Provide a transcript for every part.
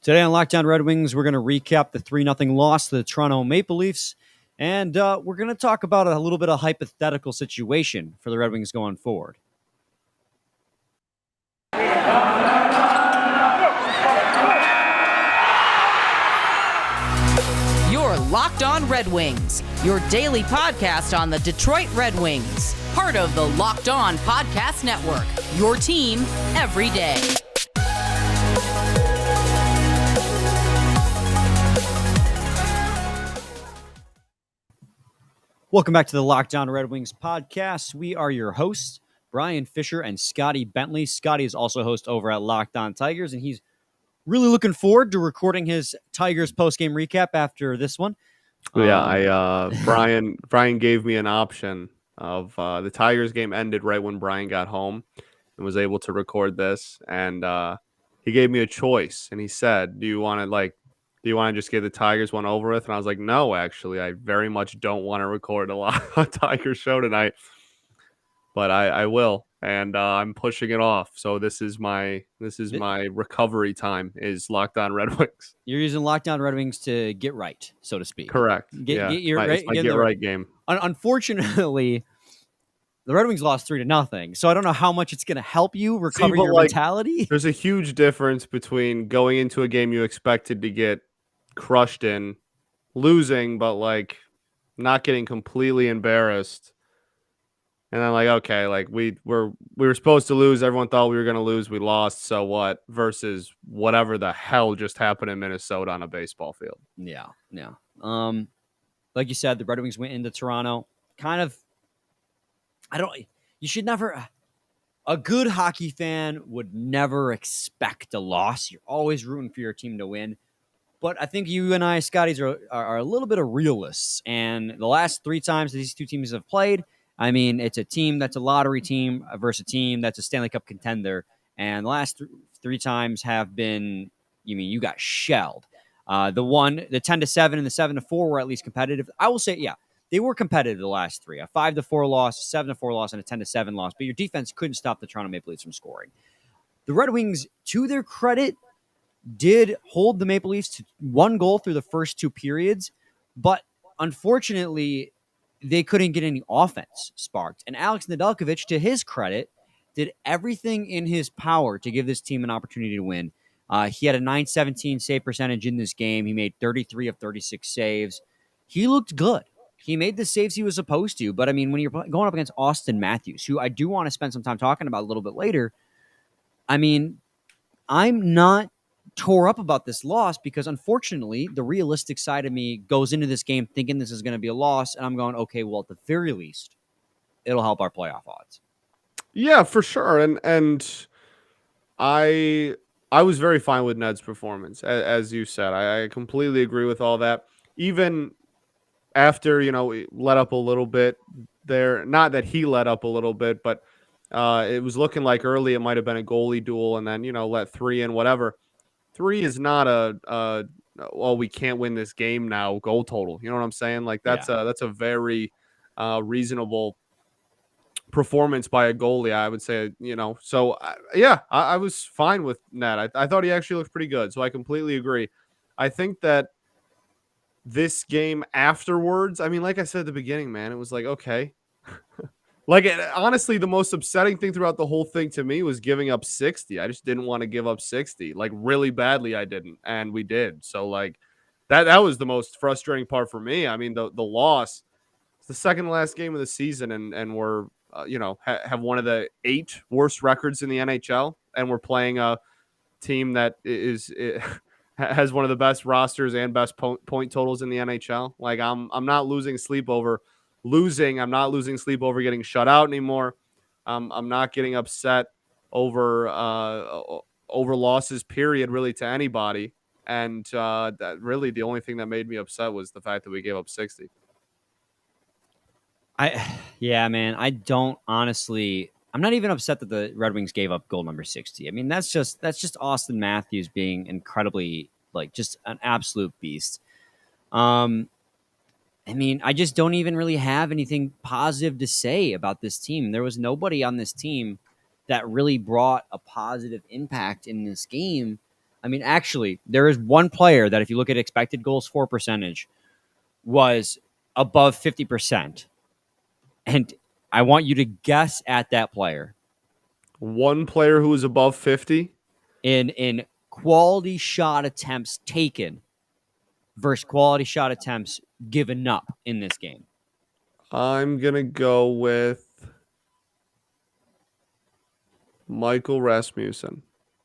Today on Lockdown Red Wings, we're going to recap the 3-0 loss to the Toronto Maple Leafs, and we're going to talk about a little bit of hypothetical situation for the Red Wings going forward. You're Locked On Red Wings, your daily podcast on the Detroit Red Wings, part of the Locked On Podcast Network, your team every day. Welcome back to the Lockdown Red Wings podcast. We are your hosts, Brian Fisher and Scotty Bentley. Scotty is also host over at Locked On Tigers, and he's really looking forward to recording his Tigers post-game recap after this one. Brian gave me an option of the Tigers game ended right when Brian got home and was able to record this, and he gave me a choice, and he said, do you want to just get the Tigers one over with? And I was like, no, actually, I very much don't want to record a Tigers show tonight, but I will, and I'm pushing it off. So this is my recovery time, is Locked On Red Wings. You're using Lockdown Red Wings to get right, so to speak. Correct. Get your it's my get right game. Unfortunately, the Red Wings lost 3-0, so I don't know how much it's going to help you recover your mentality. There's a huge difference between going into a game you expected to get crushed in, losing, but not getting completely embarrassed, and then okay, we were supposed to lose. Everyone thought we were going to lose. We lost. So what? Versus whatever the hell just happened in Minnesota on a baseball field. Yeah. Like you said, the Red Wings went into Toronto. You should never. A good hockey fan would never expect a loss. You're always rooting for your team to win. But I think you and I, Scotties, are a little bit of realists. And the last 3 times these two teams have played, I mean, it's a team that's a lottery team versus a team that's a Stanley Cup contender. And the last 3 times have been, you got shelled. The 10-7 and the 7-4 were at least competitive. I will say, yeah, they were competitive the last 3. A 5-4 loss, a 7-4 loss, and a 10-7 loss. But your defense couldn't stop the Toronto Maple Leafs from scoring. The Red Wings, to their credit, did hold the Maple Leafs to 1 goal through the first 2 periods. But unfortunately, they couldn't get any offense sparked. And Alex Nedeljkovic, to his credit, did everything in his power to give this team an opportunity to win. He had a .917 save percentage in this game. He made 33 of 36 saves. He looked good. He made the saves he was supposed to. But, when you're going up against Auston Matthews, who I do want to spend some time talking about a little bit later, I'm not tore up about this loss because, unfortunately, the realistic side of me goes into this game thinking this is going to be a loss, and I'm going, okay, well, at the very least, it'll help our playoff odds. Yeah, for sure. And I was very fine with Ned's performance, as you said. I completely agree with all that. Even after, we let up a little bit there. Not that he let up a little bit, but it was looking like early it might have been a goalie duel, and then, let 3 in, whatever. 3 is not we can't win this game now goal total. You know what I'm saying? That's a very reasonable performance by a goalie, I would say, So, I was fine with Ned. I thought he actually looked pretty good, so I completely agree. I think that this game afterwards, like I said at the beginning, man, it was okay. Honestly, the most upsetting thing throughout the whole thing to me was giving up 60. I just didn't want to give up 60. Really badly I didn't, and we did. So, that was the most frustrating part for me. The loss, it's the second to last game of the season, and we're, have one of the 8 worst records in the NHL, and we're playing a team that has one of the best rosters and best point totals in the NHL. I'm not losing sleep over losing. I'm not losing sleep over getting shut out anymore. I'm not getting upset over losses, period, really, to anybody. And that really the only thing that made me upset was the fact that we gave up 60. Man, I don't honestly. I'm not even upset that the Red Wings gave up goal number 60. That's just Auston Matthews being incredibly, just an absolute beast. I just don't even really have anything positive to say about this team. There was nobody on this team that really brought a positive impact in this game. I mean, actually, there is one player that if you look at expected goals for percentage was above 50%. And I want you to guess at that player. One player who is above 50? In quality shot attempts taken versus quality shot attempts given up in this game. I'm going to go with Michael Rasmussen.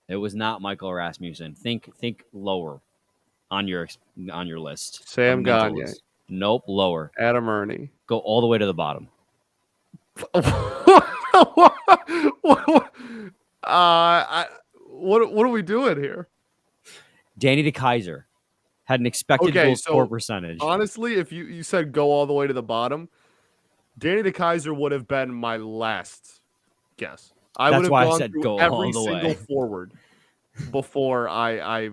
It was not Michael Rasmussen. Think lower on your list. Sam of mental Gagne. list. Nope, lower. Adam Ernie. Go all the way to the bottom. What are we doing here? Danny DeKeyser had an expected goals for percentage. Honestly, if you said go all the way to the bottom, Danny DeKeyser would have been my last guess. I would have gone through every single forward before I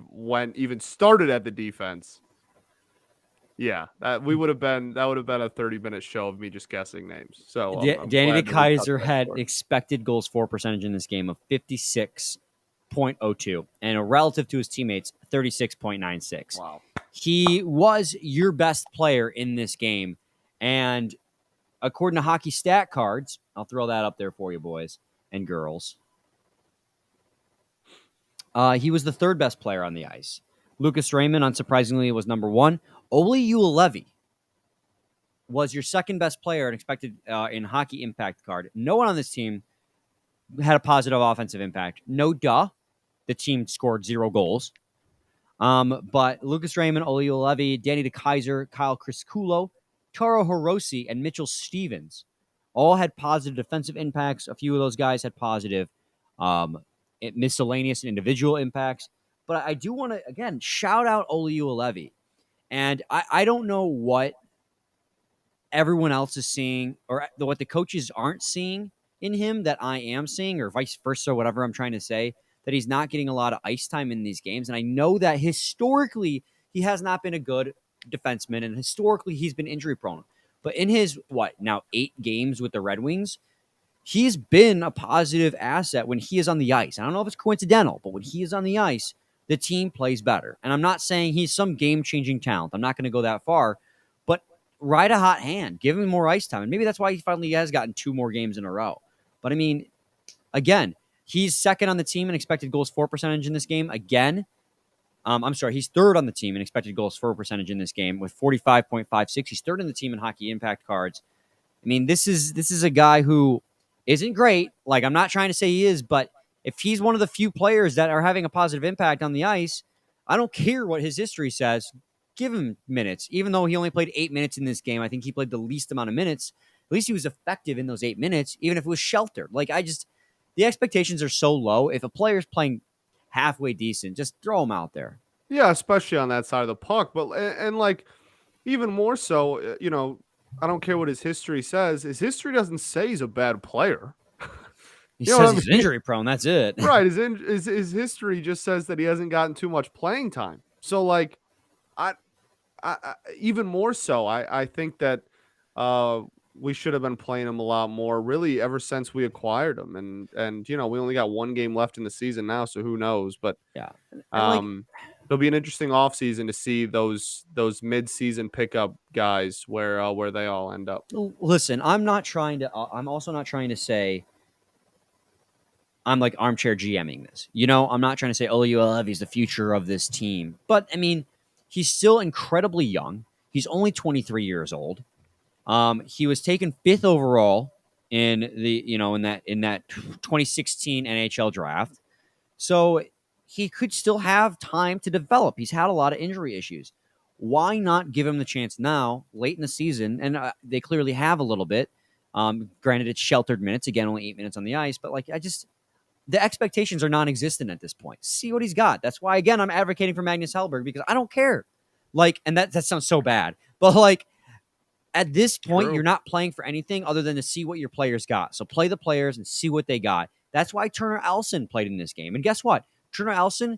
even started at the defense. Yeah, that would have been a 30-minute show of me just guessing names. So Danny DeKeyser had expected goals for percentage in this game of 56.02 and relative to his teammates 36.96. Wow. He was your best player in this game, and according to Hockey Stat Cards, I'll throw that up there for you, boys and girls. He was the third best player on the ice. Lucas Raymond, unsurprisingly, was number one. Olli Juolevi was your second best player and expected in Hockey Impact Card. No one on this team had a positive offensive impact. No duh. The team scored 0 goals. But Lucas Raymond, Olli Juolevi, Danny DeKeyser, Kyle Crisculo, Taro Hirose, and Mitchell Stevens all had positive defensive impacts. A few of those guys had positive miscellaneous and individual impacts. But I do want to, again, shout out Olli Juolevi. And I don't know what everyone else is seeing or what the coaches aren't seeing in him that I am seeing, or vice versa, whatever I'm trying to say, that he's not getting a lot of ice time in these games. And I know that historically he has not been a good defenseman, and historically he's been injury prone. But in his, 8 games with the Red Wings, he's been a positive asset when he is on the ice. I don't know if it's coincidental, but when he is on the ice, the team plays better. And I'm not saying he's some game-changing talent. I'm not going to go that far. But ride a hot hand. Give him more ice time. And maybe that's why he finally has gotten 2 more games in a row. But, I mean, again, he's second on the team in expected goals for percentage in this game. Again, he's third on the team in expected goals for percentage in this game with 45.56. He's third on the team in Hockey Impact Cards. I mean, this is a guy who isn't great. Like, I'm not trying to say he is, but if he's one of the few players that are having a positive impact on the ice, I don't care what his history says. Give him minutes. Even though he only played 8 minutes in this game, I think he played the least amount of minutes. At least he was effective in those 8 minutes, even if it was sheltered. Like, the expectations are so low. If a player's playing halfway decent, just throw him out there. Yeah, especially on that side of the puck. But, and like, even more so, I don't care what his history says. His history doesn't say he's a bad player. He says he's injury prone. That's it. Right. His history just says that he hasn't gotten too much playing time. So, like, I even more so, I think that we should have been playing him a lot more, really, ever since we acquired him. And we only got 1 game left in the season now, so who knows? But yeah, it'll be an interesting offseason to see those mid-season pickup guys where they all end up. Listen, I'm also not trying to say I'm like armchair GMing this. I'm not trying to say Olli Juolevi is the future of this team. But, I mean, he's still incredibly young. He's only 23 years old. He was taken 5th overall in that 2016 NHL draft. So he could still have time to develop. He's had a lot of injury issues. Why not give him the chance now, late in the season? And they clearly have a little bit. Granted, it's sheltered minutes. Again, only 8 minutes on the ice. But, the expectations are non-existent at this point. See what he's got. That's why, again, I'm advocating for Magnus Hellberg, because I don't care. And that sounds so bad. But, at this point, You're not playing for anything other than to see what your players got. So play the players and see what they got. That's why Turner Allison played in this game. And guess what? Turner Allison,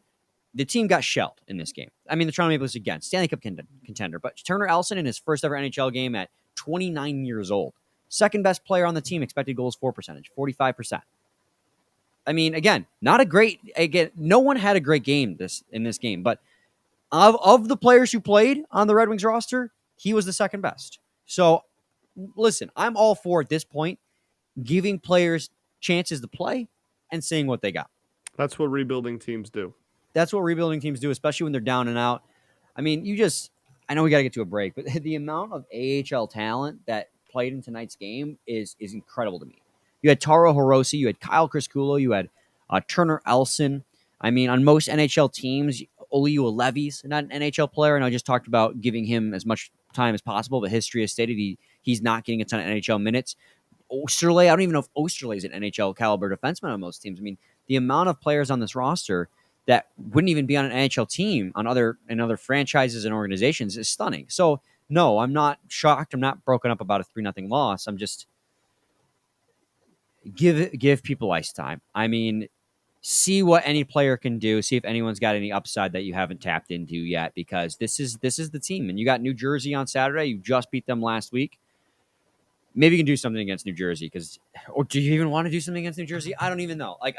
the team got shelled in this game. I mean, the Toronto Maple Leafs again, Stanley Cup contender. But Turner Allison in his first ever NHL game at 29 years old. Second best player on the team, expected goals for percentage, 45%. I mean, again, no one had a great game in this game, but of the players who played on the Red Wings roster, he was the second best. So, listen, I'm all for at this point giving players chances to play and seeing what they got. That's what rebuilding teams do. That's what rebuilding teams do, especially when they're down and out. I mean, I know we got to get to a break, but the amount of AHL talent that played in tonight's game is incredible to me. You had Taro Hirose, you had Kyle Kriskulo, you had Turner Elson. I mean, on most NHL teams, Oliu Levy's not an NHL player, and I just talked about giving him as much time as possible, but history has stated he's not getting a ton of NHL minutes. Osterley, I don't even know if Osterley is an NHL caliber defenseman on most teams. I mean, the amount of players on this roster that wouldn't even be on an NHL team in other franchises and organizations is stunning. So, no, I'm not shocked. I'm not broken up about a 3-0 loss. I'm just give people ice time. I mean, see what any player can do. See if anyone's got any upside that you haven't tapped into yet, because this is the team. And you got New Jersey on Saturday. You just beat them last week. Maybe you can do something against New Jersey, or do you even want to do something against New Jersey? I don't even know. Like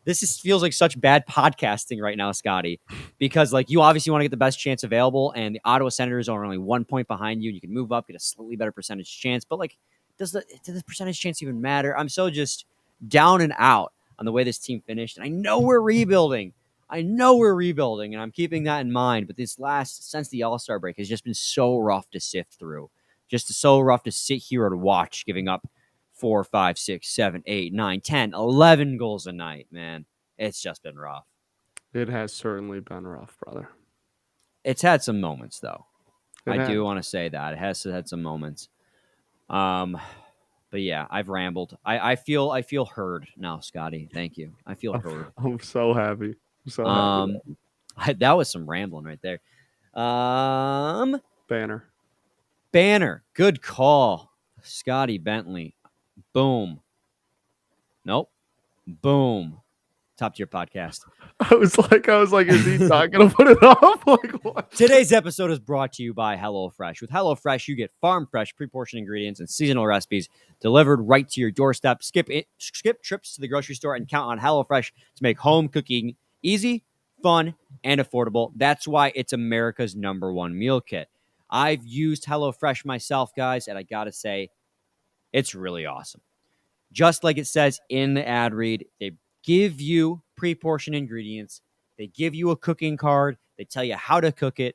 feels like such bad podcasting right now, Scotty, because like you obviously want to get the best chance available, and the Ottawa Senators are only 1 point behind you. You can move up, get a slightly better percentage chance, but like, does the percentage chance even matter? I'm so just down and out on the way this team finished, and I know we're rebuilding, and I'm keeping that in mind. But since the All-Star break has just been so rough to sift through, just so rough to sit here and watch, giving up 4, 5, 6, 7, 8, 9, 10, 11 goals a night, man. It's just been rough. It has certainly been rough, brother. It's had some moments, though. I do want to say that. It has had some moments. But yeah, I've rambled. I feel heard now, Scotty. Thank you. I feel heard. I'm so happy. Happy. That was some rambling right there. Banner. Good call. Scotty Bentley. Boom. Nope. Boom. Top tier podcast. I was like, is he not going to put it off? Like, what? Today's episode is brought to you by HelloFresh. With HelloFresh, you get farm fresh, pre-portioned ingredients and seasonal recipes delivered right to your doorstep. Skip trips to the grocery store and count on HelloFresh to make home cooking easy, fun, and affordable. That's why it's America's #1 meal kit. I've used HelloFresh myself, guys, and I got to say, it's really awesome. Just like it says in the ad read, they give you pre-portioned ingredients. They give you a cooking card. They tell you how to cook it.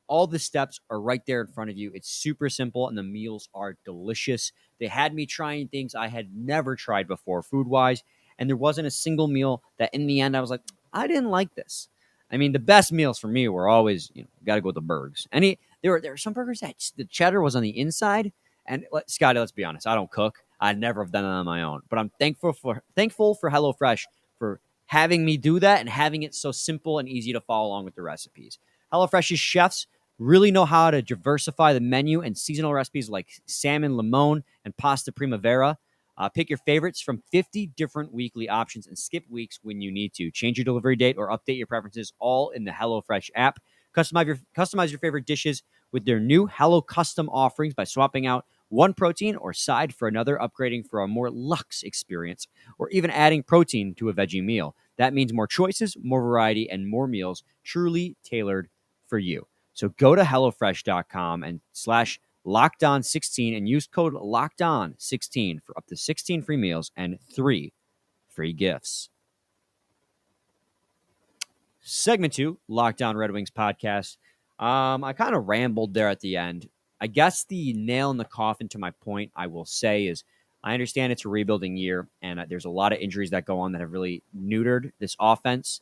All the steps are right there in front of you. It's super simple, and the meals are delicious. They had me trying things I had never tried before food-wise, and there wasn't a single meal that in the end I was like, I didn't like this. I mean, the best meals for me were always, got to go with the burgers. There were some burgers that the cheddar was on the inside. And Scotty, let's be honest, I don't cook. I never have done it on my own. But I'm thankful for HelloFresh for having me do that and having it so simple and easy to follow along with the recipes. HelloFresh's chefs really know how to diversify the menu, and seasonal recipes like salmon limon and pasta primavera. Pick your favorites from 50 different weekly options and skip weeks when you need to. Change your delivery date or update your preferences all in the HelloFresh app. Customize your favorite dishes with their new Hello Custom offerings by swapping out one protein or side for another, upgrading for a more luxe experience, or even adding protein to a veggie meal. That means more choices, more variety, and more meals truly tailored for you. So go to HelloFresh.com and /LockedOn16 and use code LockedOn16 for up to 16 free meals and 3 free gifts. Segment 2, Locked On Red Wings podcast. I kind of rambled there at the end. I guess the nail in the coffin to my point, I will say, is I understand it's a rebuilding year, and there's a lot of injuries that go on that have really neutered this offense.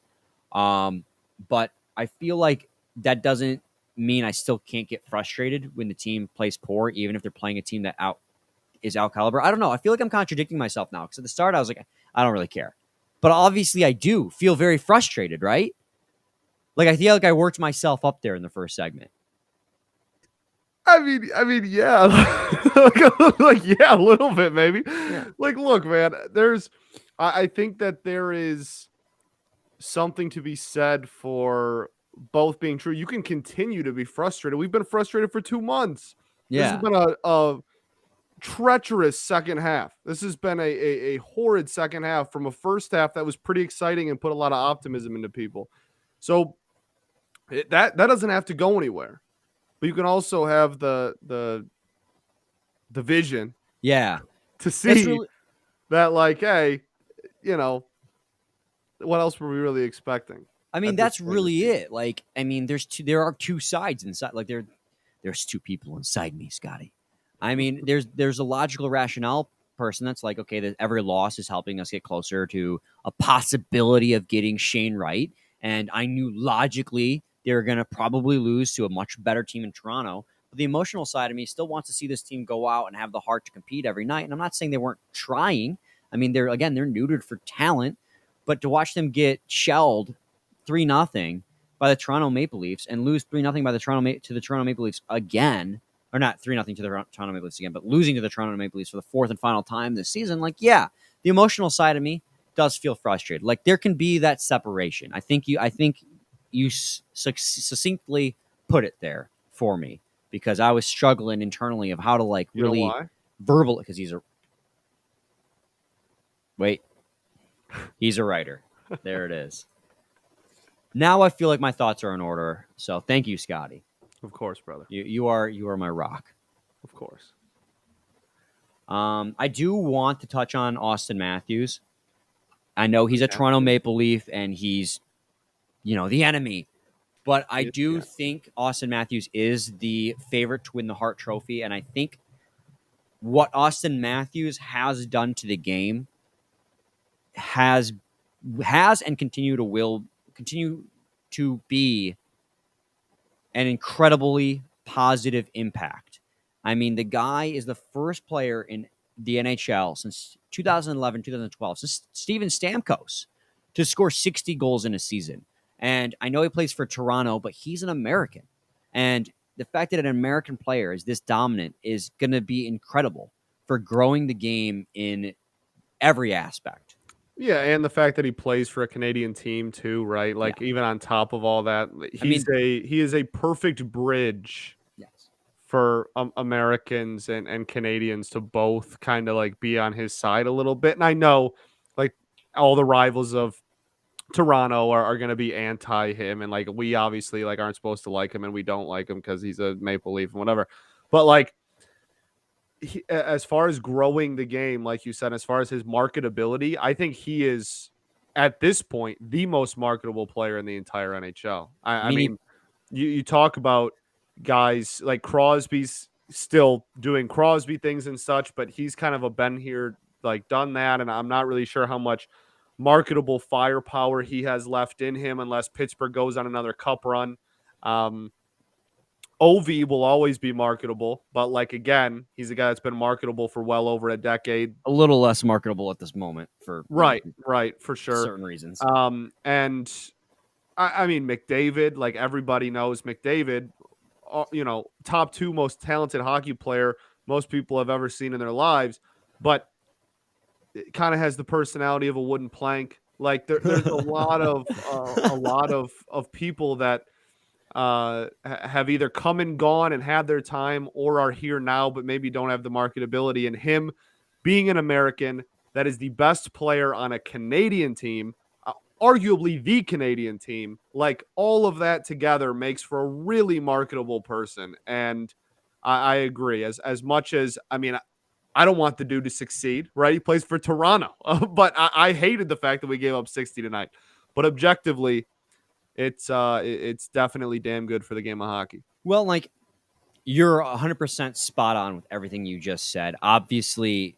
But I feel like that doesn't mean I still can't get frustrated when the team plays poor, even if they're playing a team that is out caliber. I don't know. I feel like I'm contradicting myself now, because at the start I was like, I don't really care. But obviously I do feel very frustrated, right? Like, I feel like I worked myself up there in the first segment. I mean, yeah. like, yeah, a little bit, maybe. Yeah. Like, look, man, I think that there is something to be said for both being true. You can continue to be frustrated. We've been frustrated for 2 months. Yeah. This has been treacherous second half. This has been a horrid second half from a first half that was pretty exciting and put a lot of optimism into people. So that doesn't have to go anywhere. But you can also have the vision Yeah, to that's see really. that, like, hey, you know, what else were we really expecting I mean, at this that's point in the really season? it. Like, I mean, there are two sides inside. Like, there's two people inside me, Scotty. I mean, there's a logical rationale person that's like, okay, that every loss is helping us get closer to a possibility of getting Shane right. And I knew logically they were going to probably lose to a much better team in Toronto. But the emotional side of me still wants to see this team go out and have the heart to compete every night. And I'm not saying they weren't trying. I mean, they're neutered for talent, but to watch them get shelled 3-0 by the Toronto Maple Leafs and lose 3-0 by the Toronto Maple Leafs again, or not 3-0 to the Toronto Maple Leafs again, but losing to the Toronto Maple Leafs for the fourth and final time this season. Like, yeah, the emotional side of me does feel frustrated. Like, there can be that separation. I think you succinctly put it there for me, because I was struggling internally of how to, like, You know really why? verbal, because he's a writer. There it is. Now I feel like my thoughts are in order. So thank you, Scotty. Of course, brother. You are my rock. Of course. I do want to touch on Auston Matthews. I know he's a Toronto Maple Leaf and he's, the enemy. But I do think Auston Matthews is the favorite to win the Hart Trophy. And I think what Auston Matthews has done to the game has and continue to be an incredibly positive impact. I mean, the guy is the first player in the NHL since 2011, 2012, since Steven Stamkos, to score 60 goals in a season. And I know he plays for Toronto, but he's an American. And the fact that an American player is this dominant is going to be incredible for growing the game in every aspect. Yeah, and the fact that he plays for a Canadian team too, right? Like, Yeah. even on top of all that, I mean, he is a perfect bridge yes. for Americans and Canadians to both kind of like be on his side a little bit. And I know, like, all the rivals of Toronto are going to be anti him, and like we obviously like aren't supposed to like him, and we don't like him because he's a Maple Leaf and whatever. But like, as far as growing the game, like you said, as far as his marketability, I think he is at this point the most marketable player in the entire NHL. I mean, you talk about guys like Crosby's still doing Crosby things and such, but he's kind of a been here, like, done that, and I'm not really sure how much marketable firepower he has left in him unless Pittsburgh goes on another cup run. Ovi will always be marketable, but like, again, he's a guy that's been marketable for well over a decade. A little less marketable at this moment for Right, for sure. certain reasons. And I mean, McDavid, like, everybody knows McDavid, top two most talented hockey player most people have ever seen in their lives, but it kind of has the personality of a wooden plank. Like, there's a lot of people that have either come and gone and had their time or are here now, but maybe don't have the marketability. And him being an American that is the best player on a Canadian team, arguably the Canadian team, like, all of that together makes for a really marketable person. And I agree. As much as, I mean, I don't want the dude to succeed, right? He plays for Toronto, but I hated the fact that we gave up 60 tonight. But objectively, it's definitely damn good for the game of hockey. Well, like, you're 100% spot on with everything you just said. Obviously,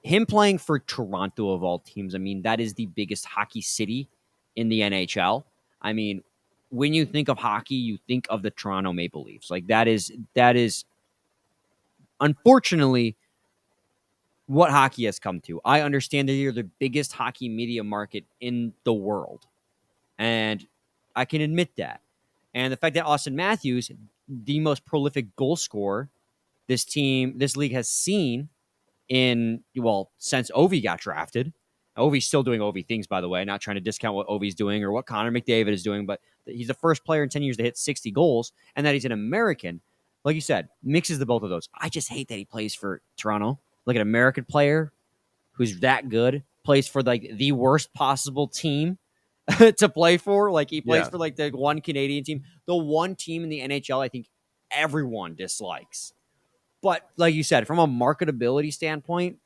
him playing for Toronto of all teams, I mean, that is the biggest hockey city in the NHL. I mean, when you think of hockey, you think of the Toronto Maple Leafs. Like, that is unfortunately what hockey has come to. I understand that you're the biggest hockey media market in the world, and I can admit that. And the fact that Auston Matthews, the most prolific goal scorer this league has seen since Ovi got drafted. Ovi's still doing Ovi things, by the way, not trying to discount what Ovi's doing or what Connor McDavid is doing, but he's the first player in 10 years to hit 60 goals, and that he's an American. like you said, mixes the both of those. I just hate that he plays for Toronto. Like an American player who's that good plays for like the worst possible team to play for. Like he plays Yeah. for like the one Canadian team, the one team in the NHL I think everyone dislikes. But like you said, from a marketability standpoint,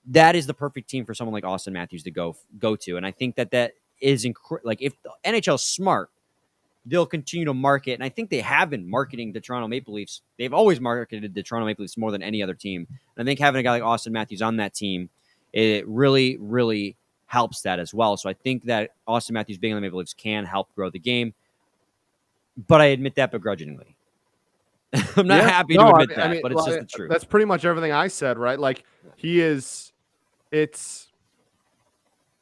that is the perfect team for someone like Auston Matthews to go to. And I think that is like if the NHL is smart, they'll continue to market. And I think they have been marketing the Toronto Maple Leafs. They've always marketed the Toronto Maple Leafs more than any other team. And I think having a guy like Auston Matthews on that team, it really, really helps that as well. So I think that Auston Matthews being on the Maple Leafs can help grow the game. But I admit that begrudgingly. I'm not happy to admit that, but it's just the truth. That's pretty much everything I said, right? Like it's,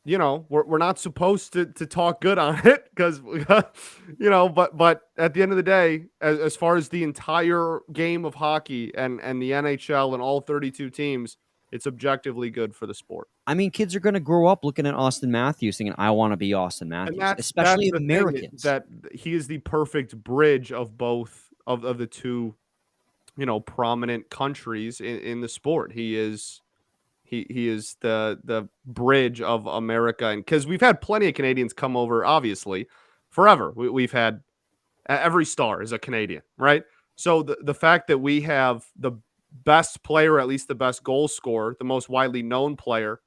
we're not supposed to talk good on it because, but at the end of the day, as far as the entire game of hockey and the NHL and all 32 teams, it's objectively good for the sport. I mean, kids are going to grow up looking at Auston Matthews thinking, I want to be Auston Matthews, especially Americans. That he is the perfect bridge of both of the two, prominent countries in the sport. He is the bridge of America. And because we've had plenty of Canadians come over, obviously, forever. We've had every star is a Canadian, right? So the fact that we have the best player, at least the best goal scorer, the most widely known player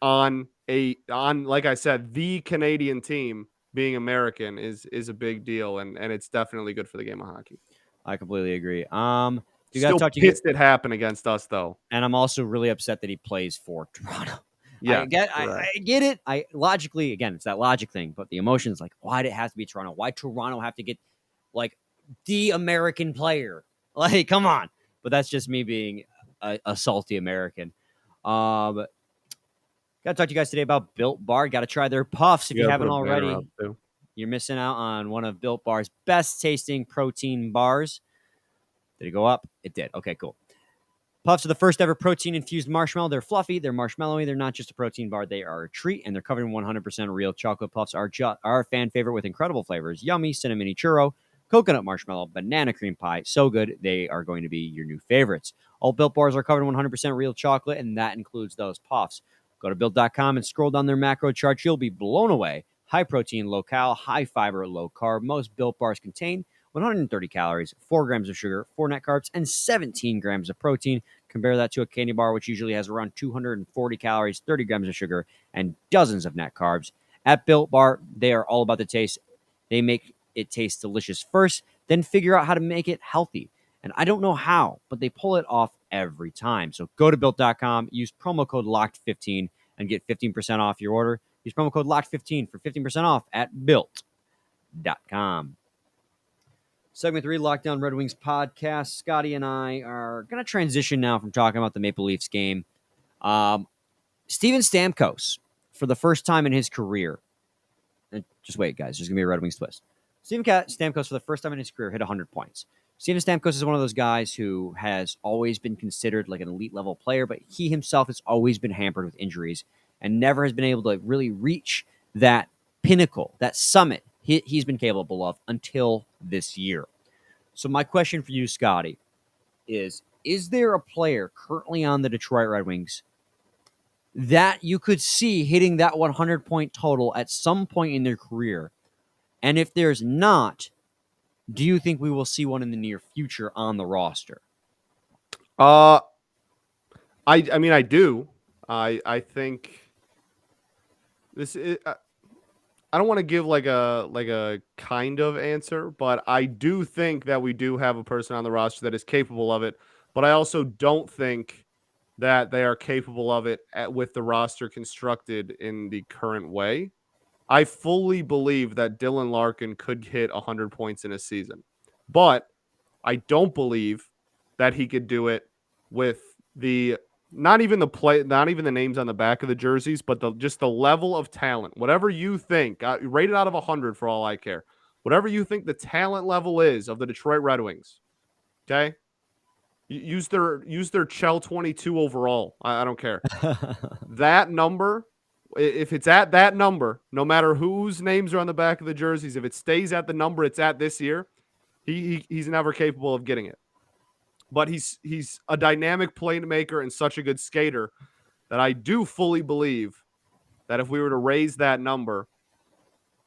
on like I said, the Canadian team being American is a big deal, and it's definitely good for the game of hockey. I completely agree. Still pissed it happened against us though, and I'm also really upset that he plays for Toronto. Yeah, I get it. I logically, again, it's that logic thing, but the emotions, like, why did it have to be Toronto? Why Toronto have to get like the American player? Like, come on. But that's just me being a salty American. Got to talk to you guys today about Built Bar. Got to try their puffs if you haven't already. You're missing out on one of Built Bar's best tasting protein bars. Did it go up? It did. Okay, cool. Puffs are the first ever protein-infused marshmallow. They're fluffy. They're marshmallowy. They're not just a protein bar. They are a treat, and they're covered in 100% real chocolate. Puffs are a fan favorite with incredible flavors. Yummy, cinnamon churro, coconut marshmallow, banana cream pie. So good, they are going to be your new favorites. All Built Bars are covered in 100% real chocolate, and that includes those puffs. Go to Built.com and scroll down their macro chart. You'll be blown away. High protein, low cal, high fiber, low carb. Most Built Bars contain 130 calories, 4 grams of sugar, 4 net carbs, and 17 grams of protein. Compare that to a candy bar, which usually has around 240 calories, 30 grams of sugar, and dozens of net carbs. At Built Bar, they are all about the taste. They make it taste delicious first, then figure out how to make it healthy. And I don't know how, but they pull it off every time. So go to Built.com, use promo code LOCKED15, and get 15% off your order. Use promo code LOCKED15 for 15% off at Built.com. Segment 3, Lockdown Red Wings podcast. Scotty and I are going to transition now from talking about the Maple Leafs game. Steven Stamkos, for the first time in his career, and just wait, guys, there's going to be a Red Wings twist. Steven Stamkos, for the first time in his career, hit 100 points. Steven Stamkos is one of those guys who has always been considered like an elite level player, but he himself has always been hampered with injuries and never has been able to really reach that pinnacle, that summit he's been capable of until this year. So my question for you, Scotty, is there a player currently on the Detroit Red Wings that you could see hitting that 100-point total at some point in their career? And if there's not, do you think we will see one in the near future on the roster? I mean, I do. I think this is. I don't want to give like a kind of answer, but I do think that we do have a person on the roster that is capable of it. But I also don't think that they are capable of it with the roster constructed in the current way. I fully believe that Dylan Larkin could hit 100 points in a season, but I don't believe that he could do it with not even the names on the back of the jerseys, but just the level of talent. Whatever you think, rated out of 100 for all I care. Whatever you think the talent level is of the Detroit Red Wings, okay? Use their Chell 22 overall. I don't care. That number, if it's at that number, no matter whose names are on the back of the jerseys, if it stays at the number it's at this year, he's never capable of getting it. but he's a dynamic playmaker and such a good skater that I do fully believe that if we were to raise that number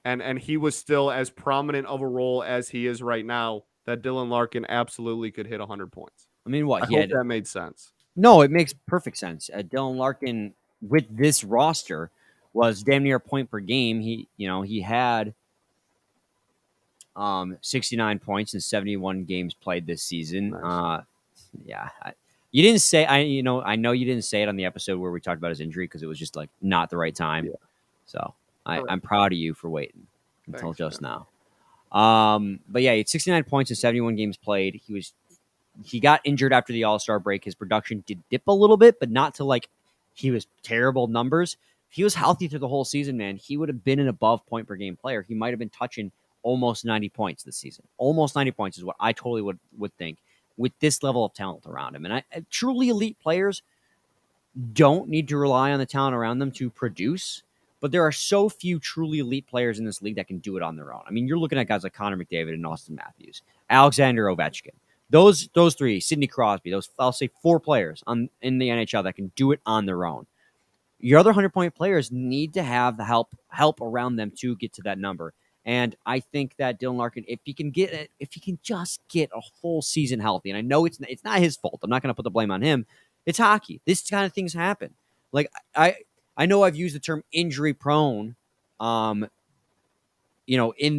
and he was still as prominent of a role as he is right now, that Dylan Larkin absolutely could hit 100 points. I mean, what I he hope had? that made sense. No, it makes perfect sense. Dylan Larkin with this roster was damn near a point per game. He had 69 points in 71 games played this season. Nice. Yeah. You didn't say I know you didn't say it on the episode where we talked about his injury because it was just like not the right time. Yeah. So I'm proud of you for waiting until Thanks, just man. now. But yeah, he had 69 points in 71 games played. He got injured after the All-Star break. His production did dip a little bit, but not to like he was terrible numbers. If he was healthy through the whole season, man, he would have been an above point per game player. He might have been touching almost 90 points this season. Almost 90 points is what I totally would think with this level of talent around him. And truly elite players don't need to rely on the talent around them to produce, but there are so few truly elite players in this league that can do it on their own. I mean, you're looking at guys like Connor McDavid and Auston Matthews, Alexander Ovechkin. Those three, Sidney Crosby, those I'll say 4 players in the NHL that can do it on their own. Your other 100-point players need to have the help around them to get to that number. And I think that Dylan Larkin, if he can just get a full season healthy, and I know it's not his fault. I'm not going to put the blame on him. It's hockey. This kind of things happen. Like I know I've used the term injury prone, in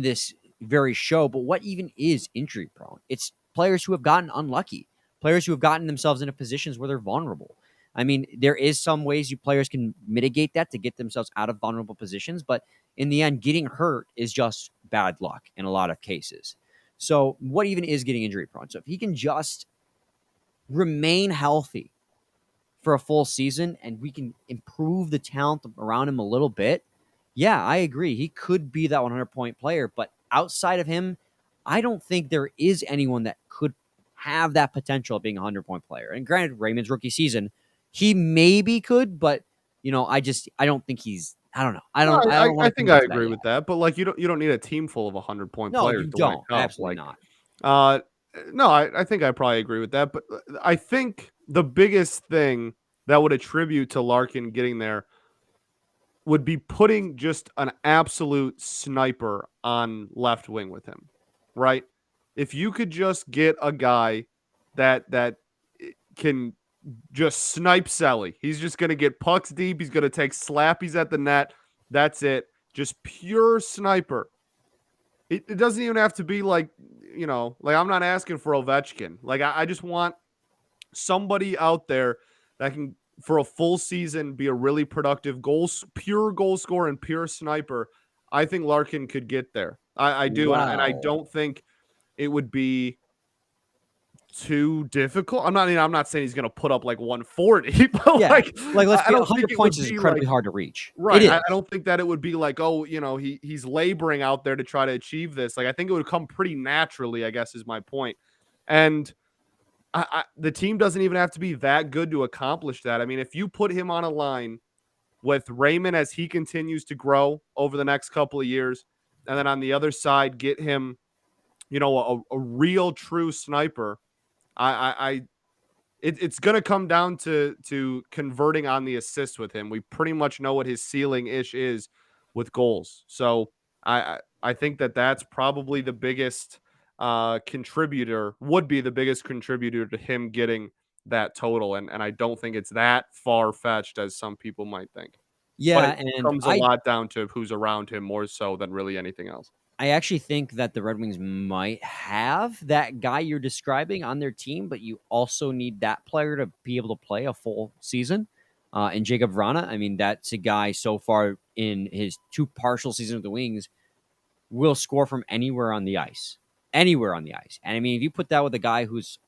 this very show, but what even is injury prone? It's players who have gotten unlucky, players who have gotten themselves into positions where they're vulnerable. I mean, there is some ways you players can mitigate that to get themselves out of vulnerable positions, but in the end, getting hurt is just bad luck in a lot of cases. So what even is getting injury prone? So if he can just remain healthy for a full season and we can improve the talent around him a little bit, yeah, I agree. He could be that 100-point player, but outside of him, I don't think there is anyone that could have that potential of being a 100-point player. And granted, Raymond's rookie season, he maybe could, but I don't think he's. I don't know. I don't I want to think I commit to that agree yet. with that, but like you don't need a team full of 100-point No, players you to win a don't. cup. Absolutely Like, not. no, I think I probably agree with that. But I think the biggest thing that would attribute to Larkin getting there would be putting just an absolute sniper on left wing with him, right? If you could just get a guy that can just snipe Selly. He's just going to get pucks deep. He's going to take slappies at the net. That's it. Just pure sniper. It doesn't even have to be like, like I'm not asking for Ovechkin. Like I just want somebody out there that can, for a full season, be a really productive pure goal scorer and pure sniper. I think Larkin could get there. I do. And I Wow. don't think it would be too difficult. I'm not saying he's going to put up like 140, but Yeah, like let's I be don't think 100 it points would is be incredibly like hard to reach. right. It is. I don't think that it would be like, oh, he's laboring out there to try to achieve this. Like I think it would come pretty naturally, I guess is my point. And the team doesn't even have to be that good to accomplish that. I mean, if you put him on a line with Raymond as he continues to grow over the next couple of years, and then on the other side, get him, a real true sniper. It's going to come down to converting on the assist with him. We pretty much know what his ceiling ish is with goals. So I think that's probably the biggest would be the biggest contributor to him getting that total. And I don't think it's that far fetched as some people might think. But Yeah, it and comes a lot down to who's around him more so than really anything else. I actually think that the Red Wings might have that guy you're describing on their team, but you also need that player to be able to play a full season. And Jacob Vrana, I mean, that's a guy so far in his 2 partial seasons with the Wings will score from anywhere on the ice. Anywhere on the ice. And I mean, if you put that with a guy who's,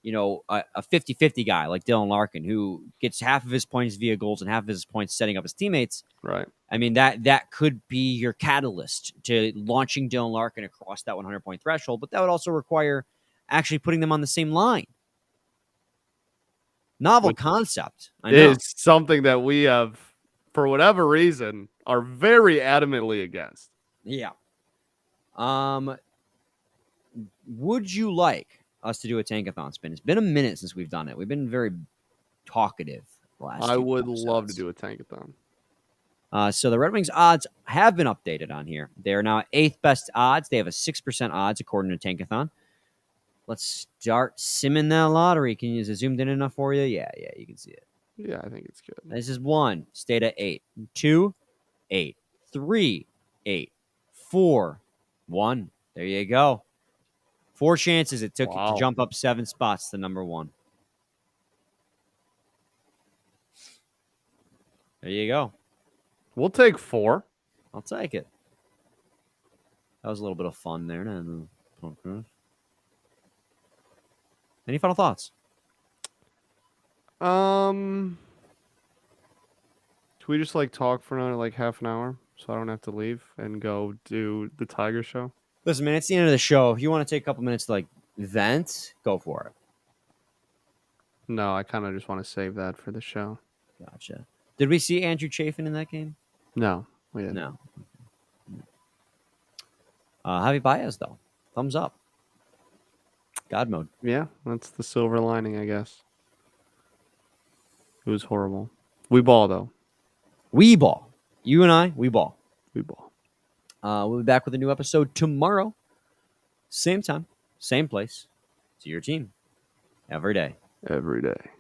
a 50-50 guy like Dylan Larkin, who gets half of his points via goals and half of his points setting up his teammates. Right. I mean, that could be your catalyst to launching Dylan Larkin across that 100-point threshold, but that would also require actually putting them on the same line. Novel concept. I know. Is something that we have, for whatever reason, are very adamantly against. Yeah. Would you like us to do a tankathon spin. It's been a minute since we've done it. We've been very talkative the last I few would love to episodes. do a tankathon. So the Red Wings odds have been updated on here. They are now 8th best odds. They have a 6% odds according to Tankathon. Let's start simming that lottery. Is it zoomed in enough for you? Yeah, you can see it. Yeah, I think it's good. This is 1. Stayed at 8. 2, 8. 3, 8. 4, 1. There you go. 4 chances it took it to jump up 7 spots to number 1. There you go. We'll take 4. I'll take it. That was a little bit of fun there. Okay. Any final thoughts? Can we just talk for another half an hour so I don't have to leave and go do the Tiger show? Listen, man, it's the end of the show. If you want to take a couple minutes to vent, go for it. No, I kind of just want to save that for the show. Gotcha. Did we see Andrew Chafin in that game? No, we didn't. No. Javi Baez, though. Thumbs up. God mode. Yeah, that's the silver lining, I guess. It was horrible. We ball, though. We ball. You and I, we ball. We ball. We'll be back with a new episode tomorrow. Same time, same place. It's your team. Every day. Every day.